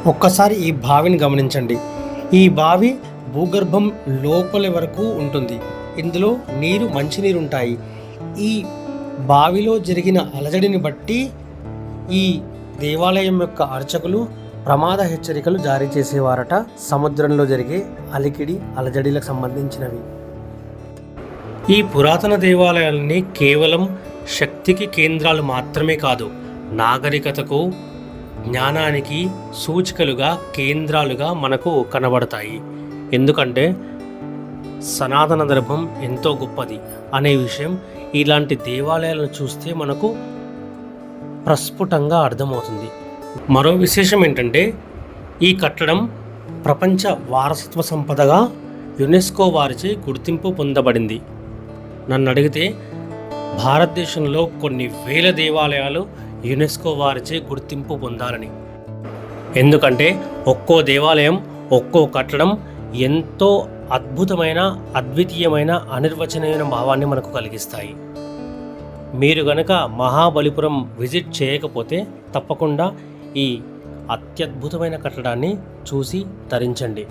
ఒక్కసారి ఈ బావిని గమనించండి. ఈ బావి భూగర్భం లోపలి వరకు ఉంటుంది. ఇందులో మంచినీరు ఉంటాయి. ఈ బావిలో జరిగిన అలజడిని బట్టి ఈ దేవాలయం యొక్క అర్చకులు ప్రమాద హెచ్చరికలు జారీ చేసేవారట. సముద్రంలో జరిగే అలజడిలకు సంబంధించినవి. ఈ పురాతన దేవాలయాలని కేవలం శక్తికి కేంద్రాలు మాత్రమే కాదు, నాగరికతకు, జ్ఞానానికి సూచికలుగా, కేంద్రాలుగా మనకు కనబడతాయి. ఎందుకంటే సనాతన ధర్మం ఎంతో గొప్పది అనే విషయం ఇలాంటి దేవాలయాలను చూస్తే మనకు ప్రస్ఫుటంగా అర్థమవుతుంది. మరో విశేషం ఏంటంటే ఈ కట్టడం ప్రపంచ వారసత్వ సంపదగా యునెస్కో వారిచే గుర్తింపు పొందబడింది. నన్ను అడిగితే భారతదేశంలో కొన్ని వేల దేవాలయాలు యునెస్కో వారిచే గుర్తింపు పొందాలని. ఎందుకంటే ఒక్కో దేవాలయం, ఒక్కో కట్టడం ఎంతో అద్భుతమైన, అద్వితీయమైన, అనిర్వచనీయమైన భావాన్ని మనకు కలిగిస్తాయి. మీరు గనక మహాబలిపురం విజిట్ చేయకపోతే తప్పకుండా ఈ అత్యద్భుతమైన కట్టడాన్ని చూసి తరించండి.